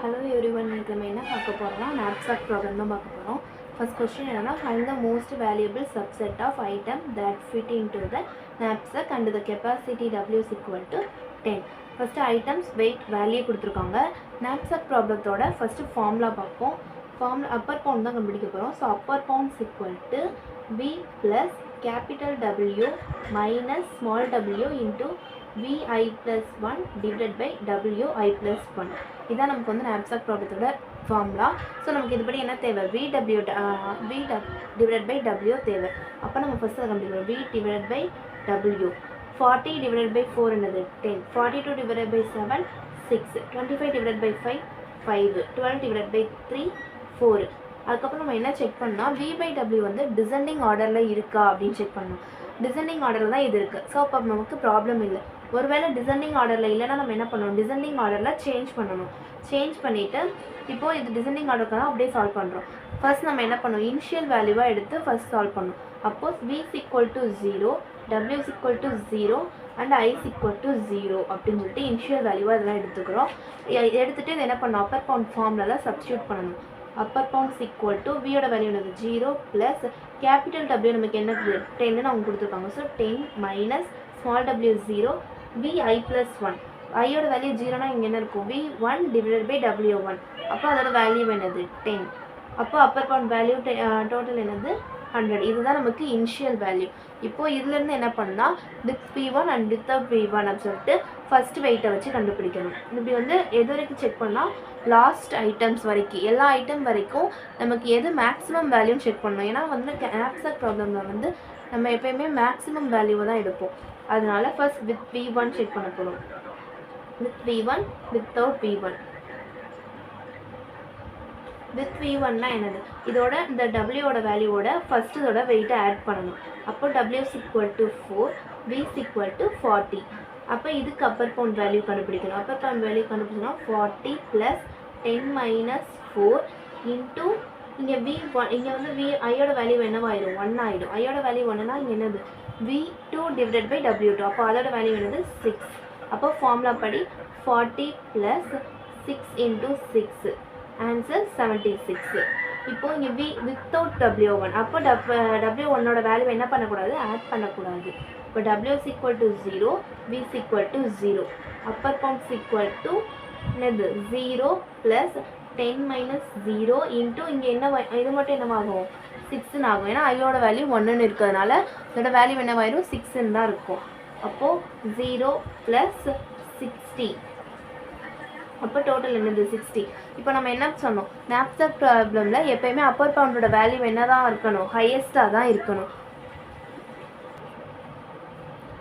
Hello everyone, we will talk about knapsack problem. First question is find the most valuable subset of items that fit into the knapsack and the capacity W is equal to 10. First items weight value கொடுத்திருக்காங்க. knapsack problemத்தோட first formula பார்ப்போம். Formula upper bound தான் கண்டுபிடிக்க போறோம். So upper bound is equal to V plus capital W minus small w into Vi plus 1 divided by Wi plus 1. இதான் நமக்கு வந்து knapsack ப்ராப்ளத்தோட formula. So நமக்கு இதுபடி என்ன தேவை, V divided by W தேவை. அப்போ நம்ம ஃபஸ்ட்டு அதை கண்டுபிடிக்கிறோம். V divided by W. 40 divided by 4 என்னது 10. 42 divided by 7 6. 25 divided by 5 5. 12 divided by 3 4. அதுக்கப்புறம் நம்ம என்ன செக் பண்ணால் V by W வந்து டிசெண்டிங் ஆர்டரில் இருக்கா அப்படின்னு செக் பண்ணோம். டிசெண்டிங் ஆர்டரில் தான் இது இருக்குது. ஸோ அப்போ நமக்கு ப்ராப்ளம் இல்லை. ஒருவேளை டிசெண்டிங் ஆர்டரில் இல்லைன்னா நம்ம என்ன பண்ணணும், டிசெண்டிங் ஆர்டரில் சேஞ்ச் பண்ணணும். சேஞ்ச் பண்ணிவிட்டு இப்போது இது டிசெண்டிங் ஆர்டருக்கு தான் அப்படியே சால்வ் பண்ணுறோம். ஃபர்ஸ்ட் நம்ம என்ன பண்ணணும், இனிஷியல் வேல்யூவாக எடுத்து ஃபர்ஸ்ட் சால்வ் பண்ணணும். அப்போஸ் V is equal to 0, W is equal to 0 and I is equal to 0 அப்படின்னு சொல்லிட்டு இனிஷியல் வேல்யூவாக இதெல்லாம் எடுத்துக்கிறோம். எடுத்துகிட்டு இது என்ன பண்ணணும், அப்பர் பவுண்ட் ஃபார்மில் சப்ஸ்டியூட் பண்ணணும். அப்பர் பவுண்ட் equal to Vயோட வேல்யூ என்னது 0 ப்ளஸ் கேபிட்டல் W நமக்கு என்ன 10ன்னு அவங்க கொடுத்துருக்காங்க. So 10 minus small w 0 Vi plus 1. ஐயோட வேல்யூ 0னா இங்கே என்ன இருக்கும், V1 divided by W1. அப்போ அதோட வேல்யூ என்னது 10. அப்போ அப்பர் பவுண்ட் வேல்யூ டோட்டல் என்னது 100. இதுதான் நமக்கு இனிஷியல் வேல்யூ. இப்போது இதுலேருந்து என்ன பண்ணால் with P1 and without P1 அப்படின்னு சொல்லிட்டு ஃபஸ்ட் வெயிட்டை வச்சு கண்டுபிடிக்கணும். இப்படி வந்து எது வரைக்கும் செக் பண்ணால் லாஸ்ட் ஐட்டம்ஸ் வரைக்கும், எல்லா ஐட்டம் வரைக்கும் நமக்கு எது மேக்ஸிமம் வேல்யூன்னு செக் பண்ணணும். ஏன்னா வந்து knapsack ப்ராப்ளமில் வந்து நம்ம எப்போயுமே மேக்ஸிமம் வேல்யூவை தான் எடுப்போம். அதனால ஃபர்ஸ்ட் வித் V1 செக் பண்ண போகிறோம். With V1 without V1. With V1னா என்னது, இதோட இந்த Wயோட வேல்யூவோட ஃபர்ஸ்ட் இதோட வெயிட்டை ஆட் பண்ணணும். அப்போ W is equal to 4, V is equal to 40. அப்போ இதுக்கு அப்பர் பவுண்ட் வேல்யூ கண்டுபிடிக்கணும். அப்பர் பவுண்ட் வேல்யூ கண்டுபிடிச்சோம்னா 40 ப்ளஸ் 10 மைனஸ் 4 இன்ட்டு இங்கே V1, இங்கே வந்து ஐயோட வேல்யூ என்னவாயிடும் 1 ஆகிடும். ஐயோட வேல்யூ 1னா இங்கே என்னது V2 divided by W2. அப்போ அதோட வேல்யூ என்னது 6. அப்போ ஃபார்முலா படி 40 ப்ளஸ் 6 இன்ட்டு 6 ஆன்சர் 76. இப்போ இங்கே V வித்தவுட் W1. அப்போ W1ஓட வேல்யூ என்ன பண்ணக்கூடாது, ஆட் பண்ணக்கூடாது. இப்போ W is equal to 0, V is equal to 0. Upper bound equal to என்னது 0 ப்ளஸ் 10 மைனஸ் 0 இன்ட்டு இங்கே என்ன இது மட்டும் என்னவாகும் 6ன்னு ஆகும். ஏன்னா ஐயோட வேல்யூ 1ன்னு இருக்கிறதுனால இதோட வேல்யூ என்னவாயிரும் 6ன்னு தான் இருக்கும். அப்போது 0 ப்ளஸ் 60. அப்போ டோட்டல் என்னது 60. இப்போ நம்ம என்ன சொன்னோம், knapsack ப்ராப்ளமில் எப்போயுமே அப்பர் பவுண்டோட வேல்யூ என்ன தான் இருக்கணும், ஹையஸ்ட்டாக தான் இருக்கணும்.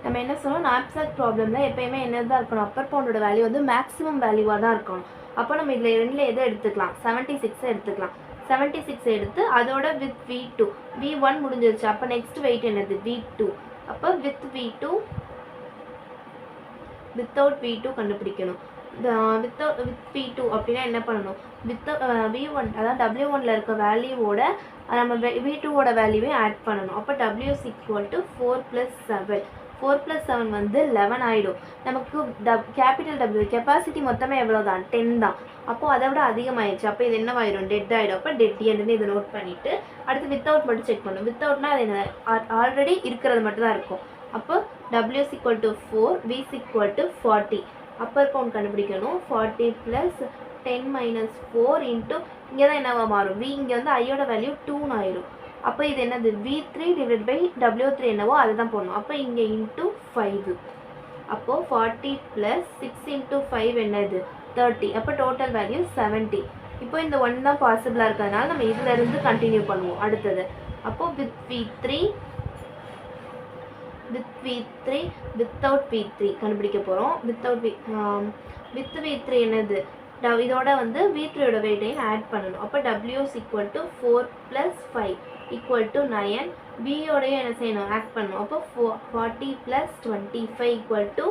நம்ம என்ன சொன்னோம், knapsack ப்ராப்ளமில் எப்போயுமே என்ன தான் இருக்கணும், அப்பர் பவுண்டோட வேல்யூ வந்து மேக்ஸிமம் வேல்யூவாக தான் இருக்கணும். அப்போ நம்ம இதில் ரெண்டில் எதை எடுத்துக்கலாம், 76 எடுத்துக்கலாம். 76 எடுத்து அதோட வித் V2, V1 முடிஞ்சிருச்சு. அப்போ நெக்ஸ்ட் வெயிட் என்னது V2. அப்போ வித் V2 வித்தவுட் V2 கண்டுபிடிக்கணும். வித் V2 அப்படின்னா என்ன பண்ணணும், வித் V1 அதாவது W1ல் இருக்க வேல்யூவோட நம்ம V2ஓட வேல்யூவே ஆட் பண்ணணும். அப்போ W is equal to 4 plus 7. 4 plus 7 வந்து 11 ஆகிடும். நமக்கு கேபிட்டல் W கெப்பாசிட்டி மொத்தமே எவ்வளோ தான் 10 தான். அப்போது அதை விட அதிகமாகிடுச்சு. அப்போ இது என்னவாயிடும், டெட் ஆகிடும். அப்போ டெட் எண்டுன்னு இதை நோட் பண்ணிவிட்டு அடுத்து வித்தவுட் மட்டும் செக் பண்ணணும். வித்தவுட்னா அது என்ன, ஆல்ரெடி இருக்கிறது மட்டும் தான் இருக்கும். அப்போ W is equal to 4, V is equal to 40. Upper bound கண்டுபிடிக்கணும். 40 ப்ளஸ் 10 மைனஸ் 4 இன்ட்டு இங்கே தான் என்னவா மாறும், V இங்கே வந்து ஐயோட வேல்யூ 2ன்னு ஆயிரும். அப்போ இது என்னது V3 டிவைட் பை W3 என்னவோ அதை தான் போடணும். அப்போ இங்கே இன்ட்டு 5. அப்போது 40 ப்ளஸ் 6 இன்ட்டு 5 என்னது 30. அப்போ டோட்டல் வேல்யூ 70. இப்போ இந்த 1 தான் பாசிபிளாக இருக்கிறதுனால நம்ம இதிலேருந்து கண்டினியூ பண்ணுவோம் அடுத்தது. அப்போது வித் V3 வித்தவுட் V3 கண்டுபிடிக்க போகிறோம். வித் V3 என்னது, இதோட வந்து V3யோட வெயிட்டையும் ஆட் பண்ணணும். அப்போ W is equal to 4 plus 5 equal to 9. Vயோடையும் என்ன செய்யணும், ஆட் பண்ணணும். அப்போ 40 plus 25 equal to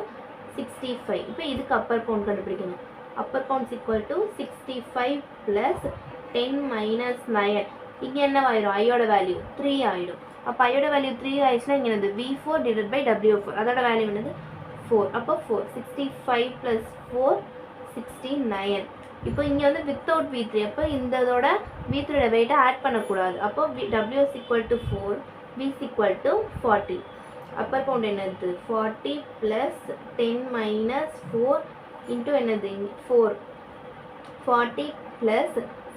65. இப்போ இதுக்கு அப்பர் பவுண்ட் கண்டுபிடிக்கணும். Upper bound equal to 65 plus 10 minus 9. இங்கே என்னவாயிரும், ஐயோட வேல்யூ 3 ஆகிடும். அப்போ ஐயோட வேல்யூ 3 ஆயிடுச்சுன்னா இங்கே என்னது V4 divided by W4. அதோட வேல்யூ என்னது 4. அப்போ 4 65 plus 4 69. இப்போ இங்கே வந்து வித்தவுட் V3 அப்போ இந்த இதோட V3 வெயிட்டை ஆட் பண்ணக்கூடாது. அப்போ W is equal to 4, V is equal to 40. Upper bound என்னது 40 plus 10 minus 4 into என்னது 4, 40 plus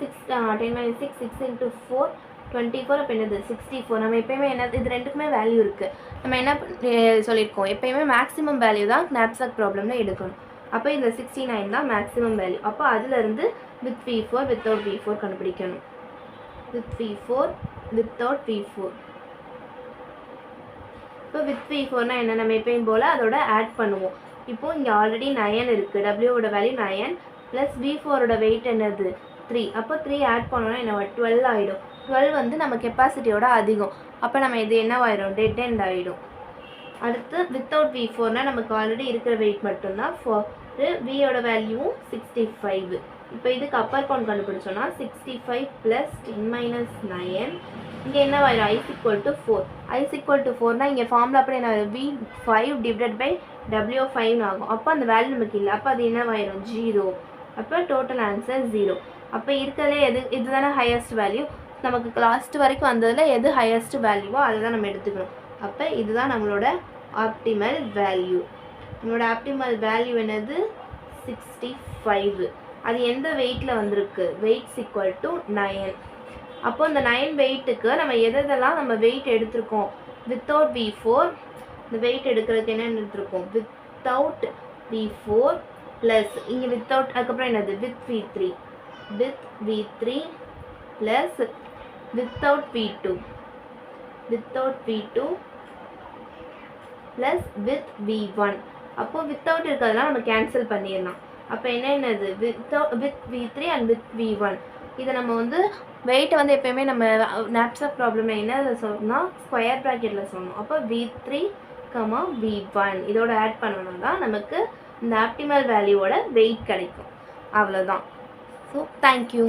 6 10 minus 6 6 into 4 24. அப்போ என்னது 64. நம்ம எப்பயுமே என்ன இது ரெண்டுக்குமே வேல்யூ இருக்குது. நம்ம என்ன சொல்லியிருக்கோம், எப்பயுமே மேக்ஸிமம் வேல்யூ தான் knapsack ப்ராப்ளமில் எடுக்கணும். அப்போ இந்த 69 தான் மேக்ஸிமம் வேல்யூ. அப்போ அதிலிருந்து வித் V4 வித்தவுட் V4 கண்டுபிடிக்கணும். With V4 without V4. இப்போ வித் V4னா என்ன, நம்ம எப்பயும் போல் அதோட ஆட் பண்ணுவோம். இப்போது இங்கே ஆல்ரெடி 9 இருக்குது, Wவோட வேல்யூ 9 ப்ளஸ் V4ஓட வெயிட் என்னது 3. அப்போ 3 ஆட் பண்ணோன்னா என்ன 12 ஆகிடும். 12 வந்து நம்ம கெப்பாசிட்டியோட அதிகம். அப்போ நம்ம இது என்னவாயிடும், டெட் எண்ட் ஆகிடும். அடுத்து வித்தவுட் V4னால் நமக்கு ஆல்ரெடி இருக்கிற வெயிட் மட்டும்தான். Vயோட வேல்யூவும் 65. இப்போ இதுக்கு அப்பர் பவுண்ட் கண்டுபிடிச்சோன்னா 65 ப்ளஸ் 10 minus 9. இங்கே என்னவாயிடும், I is equal to 4. I is equal to 4னால் இங்கே ஃபார்முலா அப்படி என்ன V5 divided by W5 ஆகும். அப்போ அந்த வேல்யூ நமக்கு இல்லை. அப்போ அது என்னவாயிடும் 0. அப்போ டோட்டல் ஆன்சர் 0. அப்போ இருக்கிறதுலே இதுதானே ஹையஸ்ட் வேல்யூ. நமக்கு லாஸ்ட் வரைக்கும் வந்ததில் எது ஹையஸ்ட் வேல்யூவோ அதை தான் நம்ம எடுத்துக்கணும். அப்போ இதுதான் நம்மளோட ஆப்டிமல் வேல்யூ. நம்மளோட ஆப்டிமல் வேல்யூ என்னது 65. அது எந்த வெயிட்டில் வந்திருக்கு, வெயிட்ஸ் ஈக்குவல் டு 9. அப்போ இந்த 9 வெயிட்டுக்கு நம்ம எதெல்லாம் நம்ம வெயிட் எடுத்திருக்கோம், வித்தவுட் V4 இந்த வெயிட் எடுக்கிறதுக்கு என்னென்னு எடுத்திருக்கோம், வித்தவுட் V4 ப்ளஸ் இங்கே வித்தவுட் அதுக்கப்புறம் என்னது with V3, with V3 plus without V2, without V2 plus with V1. அப்போது வித்தவுட் இருக்கிறதெல்லாம் நம்ம கேன்சல் பண்ணிடலாம். அப்போ என்னென்னது with V3 and with V1. இதை நம்ம வந்து வெயிட்டை வந்து எப்போயுமே நம்ம knapsack ப்ராப்ளமில் என்ன சொன்னால் ஸ்கொயர் ப்ராக்கெட்டில் சொன்னோம். அப்போ V3, V1 இதோட ஆட் பண்ணணும் தான் நமக்கு இந்த ஆப்டிமல் வேல்யூவோட வெயிட் கிடைக்கும். அவ்வளோதான். So thank you.